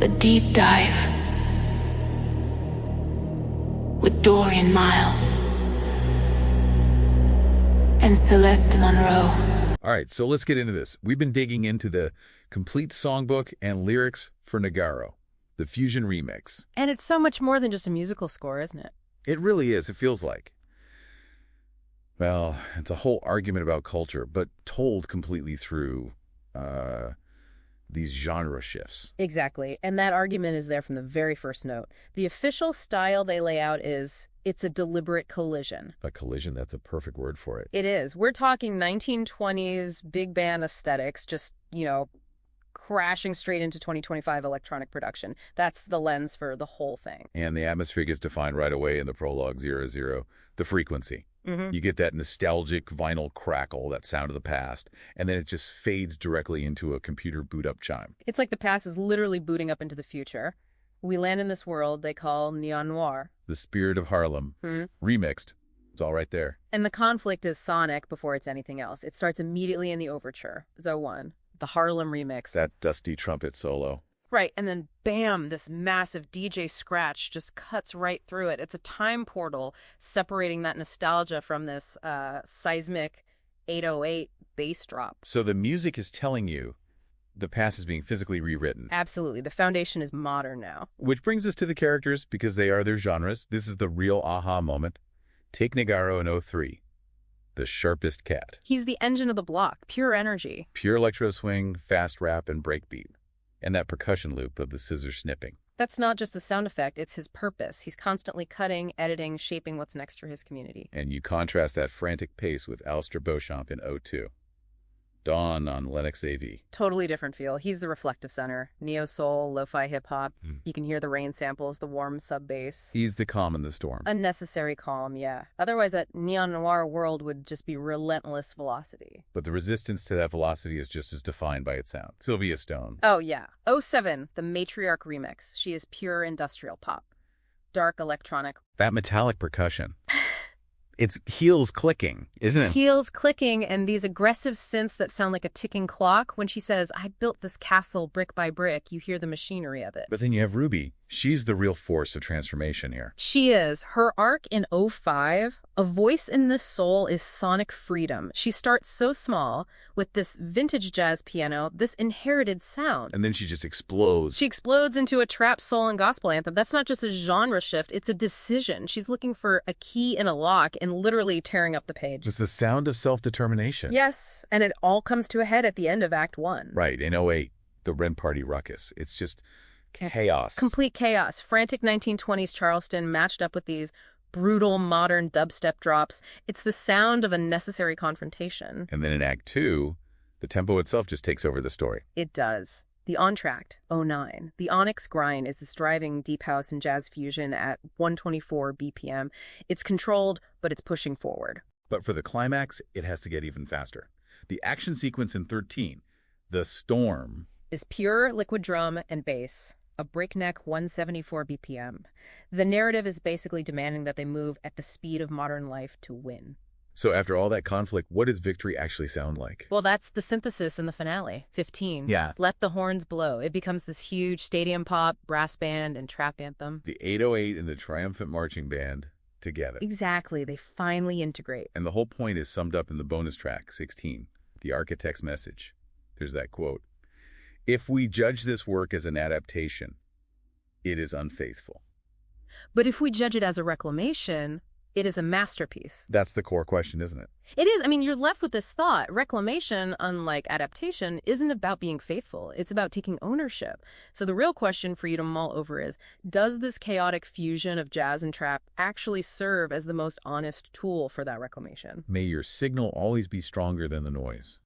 A deep dive with Dorian Miles and Celeste Monroe. All right, so let's get into this. We've been digging into the complete songbook and lyrics for Neggaro, the fusion remix. And it's so much more than just a musical score, isn't it? It really is, it feels like. Well, it's a whole argument about culture, but told completely through these genre shifts. Exactly. And that argument is there from the very first note. The official style they lay out is, it's a deliberate collision. A collision, that's a perfect word for it. It is. We're talking 1920s big band aesthetics, just, crashing straight into 2025 electronic production. That's the lens for the whole thing. And the atmosphere gets defined right away in the prologue 00, the frequency. You get that nostalgic vinyl crackle, that sound of the past, and then it just fades directly into a computer boot-up chime. It's like the past is literally booting up into the future. We land in this world they call neon noir. The spirit of Harlem, remixed. It's all right there. And the conflict is sonic before it's anything else. It starts immediately in the overture, ZO1, the Harlem remix. That dusty trumpet solo. Right, and then bam, this massive DJ scratch just cuts right through it. It's a time portal separating that nostalgia from this seismic 808 bass drop. So the music is telling you the past is being physically rewritten. Absolutely. The foundation is modern now. Which brings us to the characters, because they are their genres. This is the real aha moment. Take Neggaro in 03. The sharpest cat. He's the engine of the block, pure energy. Pure electro swing, fast rap, and breakbeat. And that percussion loop of the scissor snipping. That's not just a sound effect, it's his purpose. He's constantly cutting, editing, shaping what's next for his community. And you contrast that frantic pace with Alistair Beauchamp in 02. Dawn on Lennox AV. Totally different feel. He's the reflective center. Neo-soul, lo-fi hip-hop. You can hear the rain samples, the warm sub-bass. He's the calm in the storm. A necessary calm, yeah. Otherwise, that neon noir world would just be relentless velocity. But the resistance to that velocity is just as defined by its sound. Sylvia Stone. Oh, yeah. 07, the Matriarch remix. She is pure industrial pop. Dark electronic. That metallic percussion. It's heels clicking, isn't it? Heels clicking and these aggressive synths that sound like a ticking clock. When she says, I built this castle brick by brick, you hear the machinery of it. But then you have Ruby. She's the real force of transformation here. She is. Her arc in 05, A Voice in the Soul, is sonic freedom. She starts so small with this vintage jazz piano, this inherited sound. And then she just explodes. She explodes into a trap, soul, and gospel anthem. That's not just a genre shift, it's a decision. She's looking for a key in a lock and literally tearing up the page. It's the sound of self-determination. Yes, and it all comes to a head at the end of Act 1. Right, in 08, the Ren Party ruckus. It's just chaos. Complete chaos. Frantic 1920s Charleston matched up with these brutal modern dubstep drops. It's the sound of a necessary confrontation. And then in Act 2, the tempo itself just takes over the story. It does. The Entr'acte, 09. The Onyx Grind is this driving deep house and jazz fusion at 124 BPM. It's controlled, but it's pushing forward. But for the climax, it has to get even faster. The action sequence in 13, The Storm, is pure liquid drum and bass, a breakneck 174 BPM. The narrative is basically demanding that they move at the speed of modern life to win. So after all that conflict, what does victory actually sound like? Well, that's the synthesis in the finale, 15. Yeah. Let the Horns Blow. It becomes this huge stadium pop, brass band, and trap anthem. The 808 and the triumphant marching band together. Exactly. They finally integrate. And the whole point is summed up in the bonus track, 16, The Architect's Message. There's that quote. If we judge this work as an adaptation, it is unfaithful. But if we judge it as a reclamation, it is a masterpiece. That's the core question, isn't it? It is. I mean, you're left with this thought. Reclamation, unlike adaptation, isn't about being faithful. It's about taking ownership. So the real question for you to mull over is, does this chaotic fusion of jazz and trap actually serve as the most honest tool for that reclamation? May your signal always be stronger than the noise.